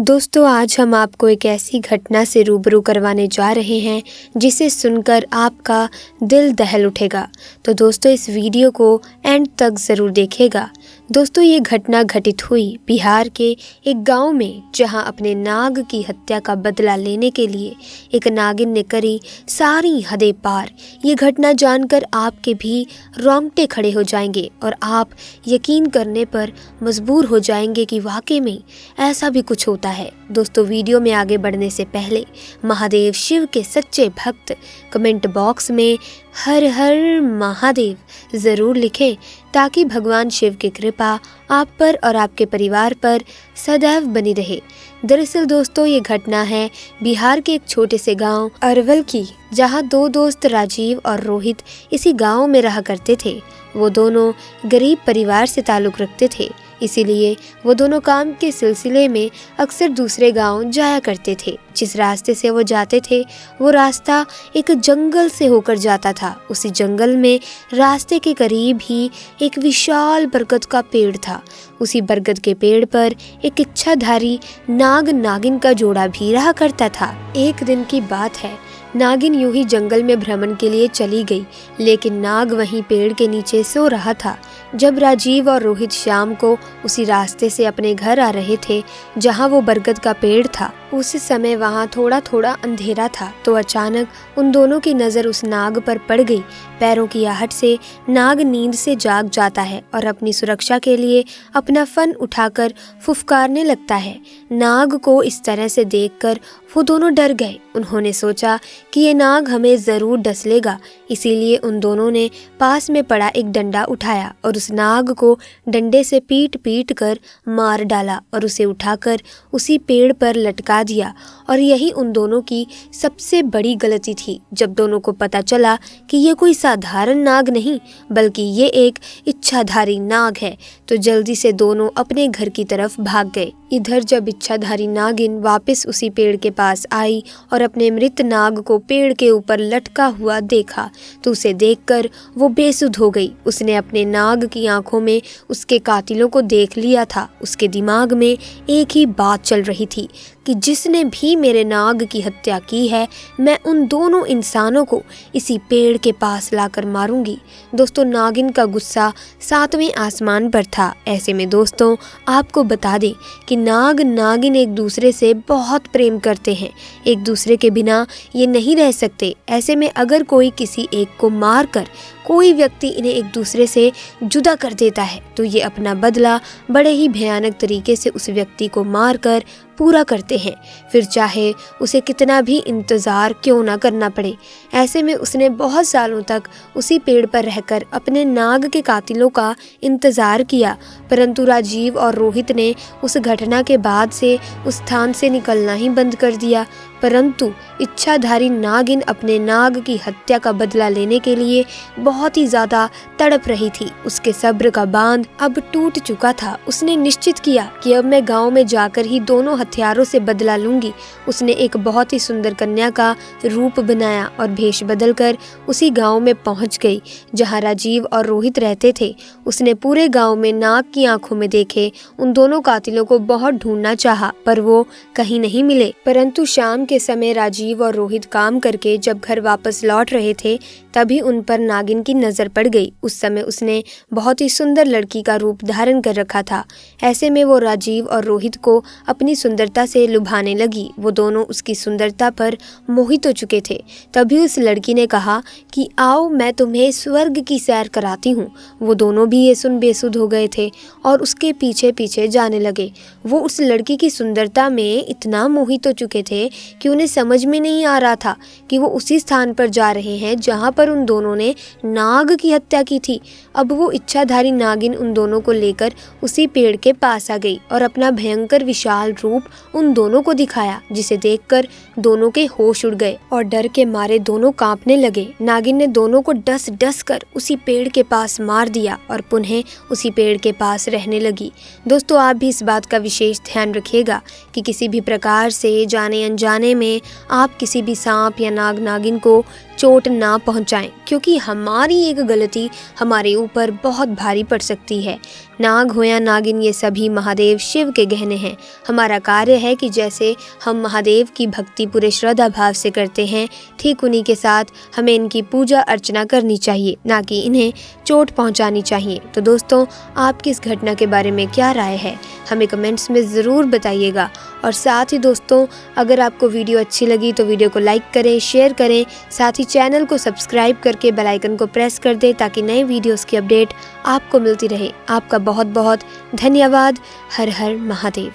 दोस्तों आज हम आपको एक ऐसी घटना से रूबरू करवाने जा रहे हैं जिसे सुनकर आपका दिल दहल उठेगा। तो दोस्तों इस वीडियो को एंड तक ज़रूर देखिएगा। दोस्तों ये घटना घटित हुई बिहार के एक गांव में, जहां अपने नाग की हत्या का बदला लेने के लिए एक नागिन ने करी सारी हदें पार। ये घटना जानकर आपके भी रोंगटे खड़े हो जाएंगे और आप यकीन करने पर मजबूर हो जाएंगे कि वाकई में ऐसा भी कुछ होता है। दोस्तों वीडियो में आगे बढ़ने से पहले महादेव शिव के सच्चे भक्त कमेंट बॉक्स में हर हर महादेव ज़रूर लिखें ताकि भगवान शिव की कृपा आप पर और आपके परिवार पर सदैव बनी रहे। दरअसल दोस्तों ये घटना है बिहार के एक छोटे से गांव अरवल की, जहां दो दोस्त राजीव और रोहित इसी गांव में रहा करते थे। वो दोनों गरीब परिवार से ताल्लुक़ रखते थे, इसीलिए वो दोनों काम के सिलसिले में अक्सर दूसरे गांव जाया करते थे। जिस रास्ते से वो जाते थे वो रास्ता एक जंगल से होकर जाता था। उसी जंगल में रास्ते के करीब ही एक विशाल बरगद का पेड़ था। उसी बरगद के पेड़ पर एक इच्छाधारी नाग नागिन का जोड़ा भी रहा करता था। एक दिन की बात है, नागिन यूं ही जंगल में भ्रमण के लिए चली गई, लेकिन नाग वहीं पेड़ के नीचे सो रहा था। जब राजीव और रोहित शाम को उसी रास्ते से अपने घर आ रहे थे जहां वो बरगद का पेड़ था, उस समय वहां थोड़ा थोड़ा अंधेरा था। तो अचानक उन दोनों की नज़र उस नाग पर पड़ गई। पैरों की आहट से नाग नींद से जाग जाता है और अपनी सुरक्षा के लिए अपना फन उठाकर फुफकारने लगता है। नाग को इस तरह से देखकर वो दोनों डर गए। उन्होंने सोचा कि ये नाग हमें ज़रूर डस लेगा, इसीलिए उन दोनों ने पास में पड़ा एक डंडा उठाया और उस नाग को डंडे से पीट पीट कर मार डाला और उसे उठाकर उसी पेड़ पर लटका दिया। और यही उन दोनों की सबसे बड़ी गलती थी। जब दोनों को पता चला कि ये कोई साधारण नाग नहीं बल्कि ये एक इच्छाधारी नाग है, तो जल्दी से दोनों अपने घर की तरफ भाग गए। इधर जब इच्छाधारी नागिन वापस उसी पेड़ के पास आई और अपने मृत नाग को पेड़ के ऊपर लटका हुआ देखा तो उसे देखकर वो बेसुध हो गई। उसने अपने नाग की आंखों में उसके कातिलों को देख लिया था। उसके दिमाग में एक ही बात चल रही थी कि जिसने भी मेरे नाग की हत्या की है, मैं उन दोनों इंसानों को इसी पेड़ के पास लाकर मारूंगी। दोस्तों नागिन का गुस्सा 7वें आसमान पर था। ऐसे में दोस्तों आपको बता दें कि नाग नागिन एक दूसरे से बहुत प्रेम करते हैं, एक दूसरे के बिना ये नहीं रह सकते। ऐसे में अगर कोई किसी एक को मारकर कोई व्यक्ति इन्हें एक दूसरे से जुदा कर देता है तो ये अपना बदला बड़े ही भयानक तरीके से उस व्यक्ति को मारकर पूरा करते हैं, फिर चाहे उसे कितना भी इंतज़ार क्यों ना करना पड़े। ऐसे में उसने बहुत सालों तक उसी पेड़ पर रहकर अपने नाग के कातिलों का इंतज़ार किया, परंतु राजीव और रोहित ने उस घटना के बाद से उस स्थान से निकलना ही बंद कर दिया। परंतु इच्छाधारी नागिन अपने नाग की हत्या का बदला लेने के लिए बहुत ही ज़्यादा तड़प रही थी। उसके सब्र का बांध अब टूट चुका था। उसने निश्चित किया कि अब मैं गांव में जाकर ही दोनों हथियारों से बदला लूंगी। उसने एक बहुत ही सुंदर कन्या का रूप बनाया और भेष बदलकर उसी गांव में पहुंच गई जहां राजीव और रोहित रहते थे। उसने पूरे गांव में नाग की आंखों में देखे उन दोनों कातिलों को बहुत ढूंढना चाहा, पर वो कहीं नहीं मिले। परंतु शाम के समय राजीव और रोहित काम करके जब घर वापस लौट रहे थे तभी उन पर नागिन की नज़र पड़ गई। उस समय उसने बहुत ही सुंदर लड़की का रूप धारण कर रखा था। ऐसे में वो राजीव और रोहित को अपनी सुंदरता से लुभाने लगी। वो दोनों उसकी सुंदरता पर मोहित हो चुके थे। तभी उस लड़की ने कहा कि आओ मैं तुम्हें स्वर्ग की सैर कराती हूँ। वो दोनों भी ये सुन बेसुध हो गए थे और उसके पीछे पीछे जाने लगे। वो उस लड़की की सुंदरता में इतना मोहित हो चुके थे कि उन्हें समझ में नहीं आ रहा था कि वो उसी स्थान पर जा रहे हैं जहाँ पर उन दोनों ने नाग की हत्या की थी। अब वो इच्छाधारी नागिन उन दोनों को लेकर उसी पेड़ के पास आ गई और अपना भयंकर विशाल रूप उन दोनों को दिखाया, जिसे देखकर दोनों के होश उड़ गए और डर के मारे दोनों कांपने लगे। नागिन ने दोनों को डस डस कर उसी पेड़ के पास मार दिया और पुनः उसी पेड़ के पास रहने लगी। दोस्तों आप भी इस बात का विशेष ध्यान रखिएगा कि किसी भी प्रकार से जाने अनजाने में आप किसी भी सांप या नाग नागिन को चोट ना पहुंचाएं, क्योंकि हमारी एक गलती हमारे ऊपर बहुत भारी पड़ सकती है। नाग हो या नागिन, ये सभी महादेव शिव के गहने हैं। हमारा कार्य है कि जैसे हम महादेव की भक्ति पूरे श्रद्धा भाव से करते हैं, ठीक उन्हीं के साथ हमें इनकी पूजा अर्चना करनी चाहिए, ना कि इन्हें चोट पहुंचानी चाहिए। तो दोस्तों, आपकी इस घटना के बारे में क्या राय है, हमें कमेंट्स में ज़रूर बताइएगा। और साथ ही दोस्तों, अगर आपको वीडियो अच्छी लगी तो वीडियो को लाइक करें, शेयर करें, साथ ही चैनल को सब्सक्राइब करके बेल आइकन को प्रेस कर दें, ताकि नए वीडियोस की अपडेट आपको मिलती रहे। आपका बहुत बहुत धन्यवाद। हर हर महादेव।